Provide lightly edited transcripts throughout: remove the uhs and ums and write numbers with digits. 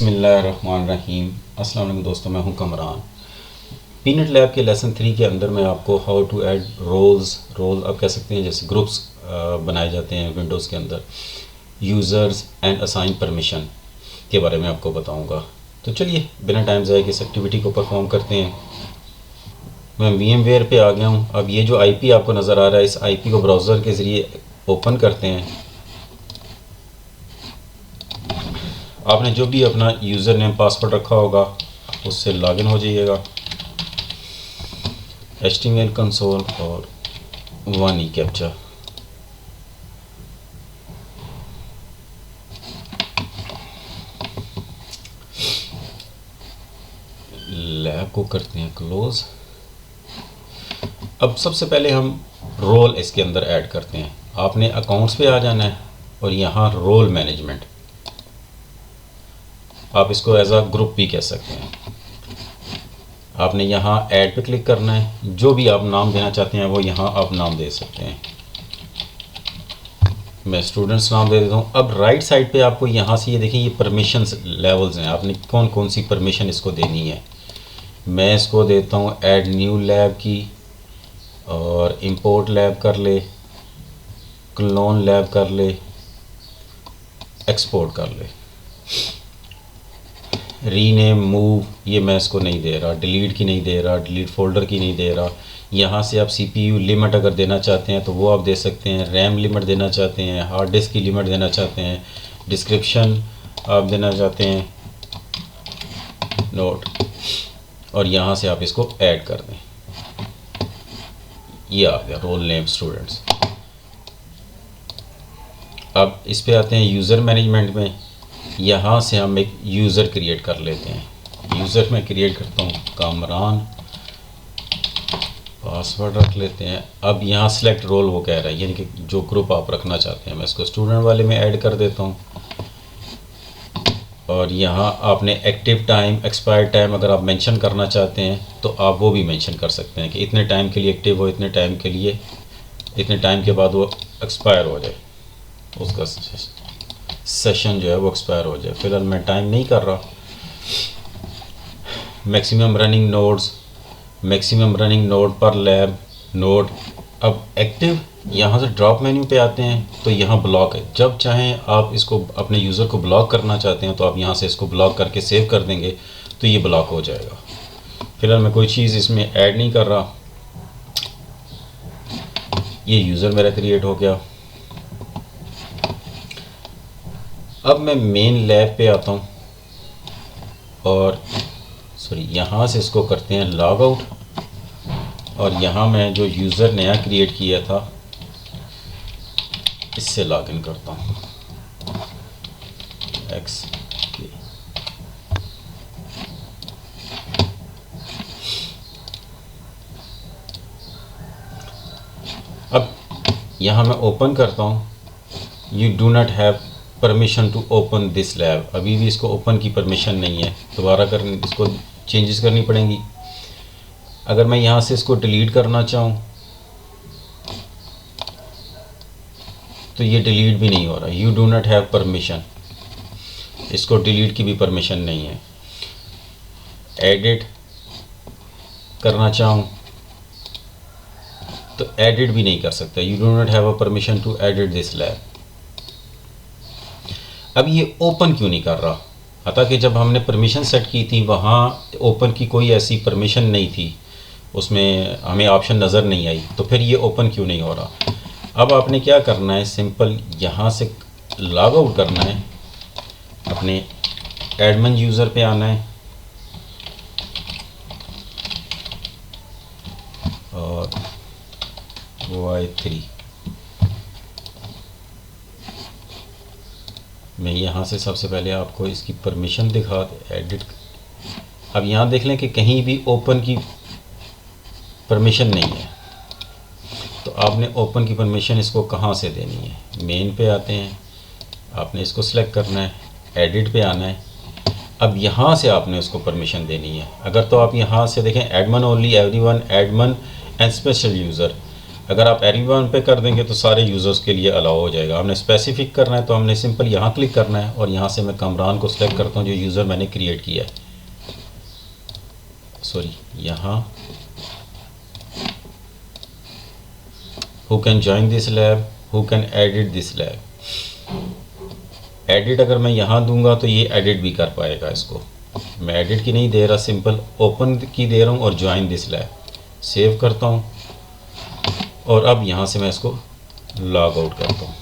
बिस्मिल्लाहिर्रहमानिर्रहीम। अस्सलाम वालेकुम दोस्तों, मैं हूं कमरान। पीनट लैब के लेसन 3 के अंदर मैं आपको हाउ टू ऐड रोल आप कह सकते हैं, जैसे ग्रुप्स बनाए जाते हैं विंडोज़ के अंदर, यूज़र्स एंड असाइन परमिशन के बारे में आपको बताऊंगा। तो चलिए बिना टाइम ज़ाया किस एक्टिविटी को परफॉर्म करते हैं। मैं VMware पे आ गया हूं। अब ये जो IP आपको नज़र आ रहा है, इस IP को ब्राउज़र के ज़रिए ओपन करते हैं। आपने जो भी अपना यूज़र नेम पासवर्ड रखा होगा उससे लॉगिन हो जाइएगा। HTML कंसोल और 1 कैप्चा। लैब को करते हैं क्लोज। अब सबसे पहले हम रोल इसके अंदर ऐड करते हैं। आपने अकाउंट्स पे आ जाना है और यहाँ रोल मैनेजमेंट, आप इसको एज अ ग्रुप भी कह सकते हैं। आपने यहाँ ऐड पे क्लिक करना है। जो भी आप नाम देना चाहते हैं वो यहाँ आप नाम दे सकते हैं। मैं स्टूडेंट्स नाम दे देता हूँ। अब राइट साइड पे आपको यहाँ से ये देखें, ये परमिशंस लेवल्स हैं, आपने कौन कौन सी परमिशन इसको देनी है। मैं इसको देता हूँ ऐड न्यू लैब की, और इंपोर्ट लैब कर ले, क्लोन लैब कर ले, एक्सपोर्ट कर ले। रीनेम मूव ये मैं इसको नहीं दे रहा, डिलीट की नहीं दे रहा, डिलीट फोल्डर की नहीं दे रहा। यहाँ से आप CPU लिमिट अगर देना चाहते हैं तो वो आप दे सकते हैं। रैम लिमिट देना चाहते हैं, हार्ड डिस्क की लिमिट देना चाहते हैं, डिस्क्रिप्शन आप देना चाहते हैं, नोट, और यहाँ से आप इसको ऐड कर दें। ये आ गया रोल नेम स्टूडेंट्स। अब इस पे आते हैं यूज़र मैनेजमेंट में। यहाँ से हम एक यूज़र क्रिएट कर लेते हैं। यूज़र में क्रिएट करता हूँ कामरान, पासवर्ड रख लेते हैं। अब यहाँ सेलेक्ट रोल वो कह रहा है, यानी कि जो ग्रुप आप रखना चाहते हैं। मैं इसको स्टूडेंट वाले में ऐड कर देता हूँ। और यहाँ आपने एक्टिव टाइम, एक्सपायर टाइम अगर आप मेंशन करना चाहते हैं तो आप वो भी मेंशन कर सकते हैं कि इतने टाइम के लिए एक्टिव हो, इतने टाइम के लिए, इतने टाइम के बाद वो एक्सपायर हो जाए, उसका सेशन जो है वो एक्सपायर हो जाए। फिलहाल मैं टाइम नहीं कर रहा। Maximum running nodes, maximum running node पर लैब नोड। अब एक्टिव, यहाँ से ड्रॉप मेन्यू पे आते हैं तो यहाँ ब्लॉक है। जब चाहें आप इसको अपने यूज़र को ब्लॉक करना चाहते हैं तो आप यहाँ से इसको ब्लॉक करके सेव कर देंगे तो ये ब्लॉक हो जाएगा। फिलहाल मैं कोई चीज़ इसमें ऐड नहीं कर रहा। ये यूज़र मेरा क्रिएट हो गया। अब मैं मेन लैब पे आता हूँ और यहाँ से इसको करते हैं लॉग आउट। और यहाँ मैं जो यूज़र नया क्रिएट किया था इससे लॉगिन करता हूँ। अब यहाँ मैं ओपन करता हूँ। You do not have permission to open this lab. अभी भी इसको ओपन की परमिशन नहीं है, दोबारा करने इसको चेंजेस करनी पड़ेंगी। अगर मैं यहाँ से इसको डिलीट करना चाहूँ तो ये डिलीट भी नहीं हो रहा। You do not have permission, इसको डिलीट की भी परमिशन नहीं है। एडिट करना चाहूँ तो एडिट भी नहीं कर सकता। You do not have a permission to edit this lab. अब ये ओपन क्यों नहीं कर रहा? हालांकि जब हमने परमिशन सेट की थी वहाँ ओपन की कोई ऐसी परमिशन नहीं थी, उसमें हमें ऑप्शन नज़र नहीं आई, तो फिर ये ओपन क्यों नहीं हो रहा? अब आपने क्या करना है, सिंपल यहाँ से लॉग आउट करना है, अपने एडमिन यूज़र पे आना है और Y3 मैं यहाँ से सबसे पहले आपको इसकी परमिशन दिखा एडिट। अब यहाँ देख लें कि कहीं भी ओपन की परमिशन नहीं है, तो आपने ओपन की परमिशन इसको कहाँ से देनी है? मेन पे आते हैं, आपने इसको सिलेक्ट करना है, एडिट पे आना है। अब यहाँ से आपने उसको परमिशन देनी है। अगर तो आप यहाँ से देखें admin only, everyone, admin and special user. अगर आप एवरीवन पे कर देंगे तो सारे यूज़र्स के लिए अलाउ हो जाएगा। हमने स्पेसिफिक करना है तो हमने सिंपल यहाँ क्लिक करना है और यहाँ से मैं कमरान को सिलेक्ट करता हूँ जो यूज़र मैंने क्रिएट किया है। सॉरी, यहाँ who can join this lab, who can edit this lab. Edit अगर मैं यहाँ दूंगा तो ये एडिट भी कर पाएगा इसको। मैं एडिट की नहीं दे रहा, सिंपल ओपन की दे रहा हूँ और ज्वाइन दिस लैब। सेव करता हूँ और अब यहाँ से मैं इसको लॉग आउट करता हूँ।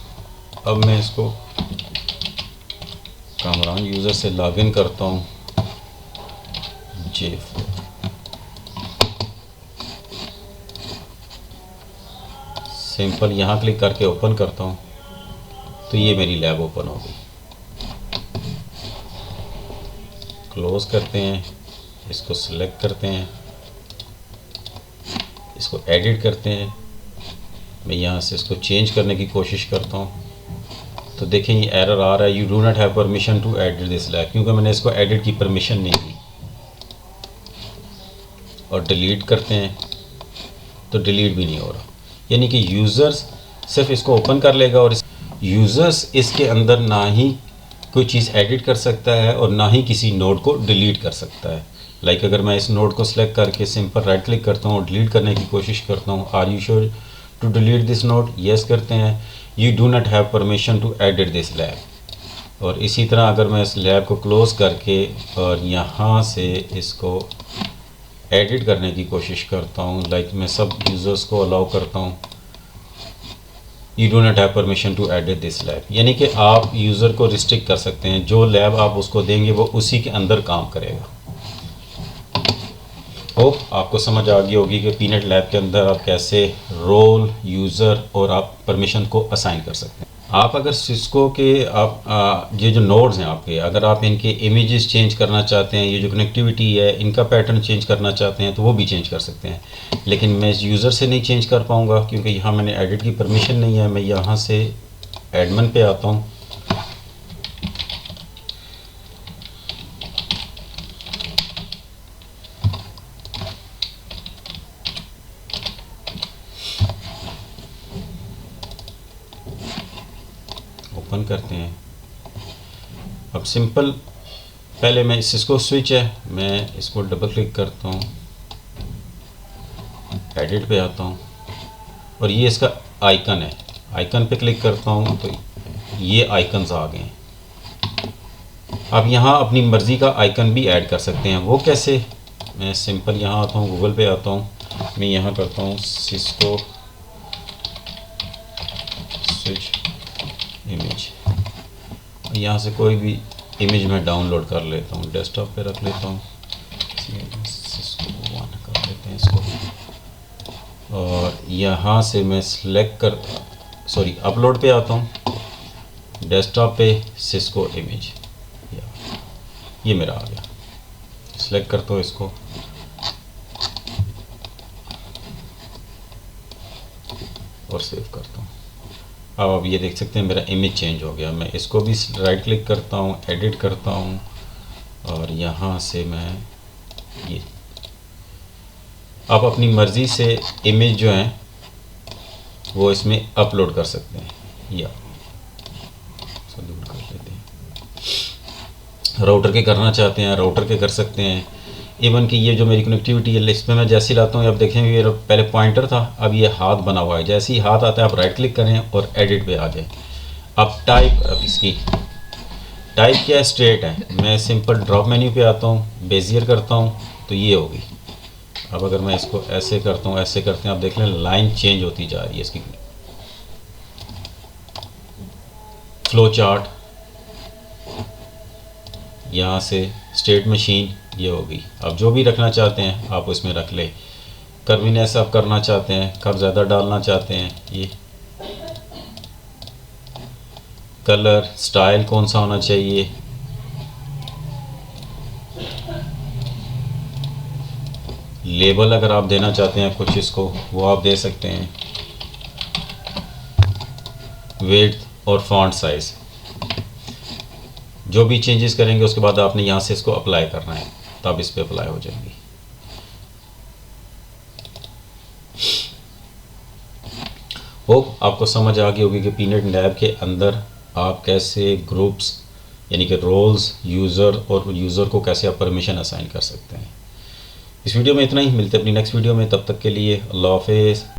अब मैं इसको कामरान यूज़र से लॉगिन करता हूँ J4। सिंपल यहाँ क्लिक करके ओपन करता हूँ तो ये मेरी लैब ओपन हो गई। क्लोज करते हैं, इसको सिलेक्ट करते हैं, इसको एडिट करते हैं। मैं यहाँ से इसको चेंज करने की कोशिश करता हूँ तो देखें ये एरर आ रहा है, you do not have permission to edit this lab, क्योंकि मैंने इसको एडिट की परमिशन नहीं दी। और डिलीट करते हैं तो डिलीट भी नहीं हो रहा, यानी कि यूज़र्स सिर्फ इसको ओपन कर लेगा और यूज़र्स इसके अंदर ना ही कोई चीज़ एडिट कर सकता है और ना ही किसी नोड को डिलीट कर सकता है। लाइक अगर मैं इस नोड को सिलेक्ट करके सिंपल राइट क्लिक करता हूँ, डिलीट करने की कोशिश करता हूँ, are you sure to delete this node, yes करते हैं, you do not have permission to edit this lab. और इसी तरह अगर मैं इस लैब को क्लोज़ करके और यहाँ से इसको एडिट करने की कोशिश करता हूँ, लाइक मैं सब यूज़र्स को अलाउ करता हूँ, you do not have permission to edit this lab, यानी कि आप यूज़र को रिस्ट्रिक्ट कर सकते हैं। जो लैब आप उसको देंगे वो उसी के अंदर काम करेगा। होप आपको समझ आ गई होगी कि पीनट लैब के अंदर आप कैसे रोल, यूज़र और आप परमिशन को असाइन कर सकते हैं। आप अगर सिस्को के आप ये जो नोड्स हैं आपके, अगर आप इनके इमेजेस चेंज करना चाहते हैं, ये जो कनेक्टिविटी है इनका पैटर्न चेंज करना चाहते हैं तो वो भी चेंज कर सकते हैं। लेकिन मैं इस यूज़र से नहीं चेंज कर पाऊँगा क्योंकि यहाँ मैंने एडिट की परमिशन नहीं है। मैं यहाँ से एडमिन पे आता हूँ, ओपन करते हैं। अब सिंपल पहले मैं इसको स्विच है, मैं इसको डबल क्लिक करता हूँ, एडिट पे आता हूँ और ये इसका आइकन है, आइकन पे क्लिक करता हूँ तो ये आइकन्स आ गए हैं। आप यहाँ अपनी मर्ज़ी का आइकन भी ऐड कर सकते हैं। वो कैसे? मैं सिंपल यहाँ आता हूँ, गूगल पे आता हूँ, मैं यहाँ करता हूँ सिस्को स्विच इमेज, यहाँ से कोई भी इमेज मैं डाउनलोड कर लेता हूँ, डेस्कटॉप पे रख लेता हूँ, सिस्को 1 कर लेते हैं इसको और यहाँ से मैं सिलेक्ट कर अपलोड पे आता हूँ, डेस्कटॉप पे सिस्को इमेज, ये मेरा आ गया। सिलेक्ट करता हूँ इसको और सेव करता हूँ। अब ये देख सकते हैं मेरा इमेज चेंज हो गया। मैं इसको भी राइट क्लिक करता हूँ, एडिट करता हूँ और यहाँ से मैं ये, आप अपनी मर्ज़ी से इमेज जो है वो इसमें अपलोड कर सकते हैं या दूर कर लेते हैं। राउटर के करना चाहते हैं राउटर के कर सकते हैं। इवन कि ये जो मेरी कनेक्टिविटी है इसमें मैं जैसे ही लाता हूँ, अब देखेंगे ये पहले पॉइंटर था, अब ये हाथ बना हुआ है। जैसे ही हाथ आता है आप राइट क्लिक करें और एडिट पे आ जाए। अब टाइप, अब इसकी टाइप क्या है, स्ट्रेट है। मैं सिंपल ड्रॉप मेन्यू पे आता हूँ, बेजियर करता हूँ तो ये होगी। अब अगर मैं इसको ऐसे करता हूँ, ऐसे करते हैं, आप देख लें लाइन चेंज होती जा रही है इसकी। फ्लो चार्ट, यहाँ से स्टेट मशीन, ये होगी। आप जो भी रखना चाहते हैं आप उसमें रख लें। कर्विनेस आप करना चाहते हैं, कब ज़्यादा डालना चाहते हैं, ये कलर स्टाइल कौन सा होना चाहिए, लेबल अगर आप देना चाहते हैं कुछ इसको वो आप दे सकते हैं, विड्थ और फॉन्ट साइज़। जो भी चेंजेस करेंगे उसके बाद आपने यहाँ से इसको अप्लाई करना है, तब इस पर अप्लाई हो जाएंगी। होप आपको समझ आ गई होगी कि पीनट लैब के अंदर आप कैसे ग्रुप्स यानी कि रोल्स यूज़र और यूज़र को कैसे आप परमिशन असाइन कर सकते हैं। इस वीडियो में इतना ही, मिलते हैं अपनी नेक्स्ट वीडियो में, तब तक के लिए अल्लाह हाफिज़।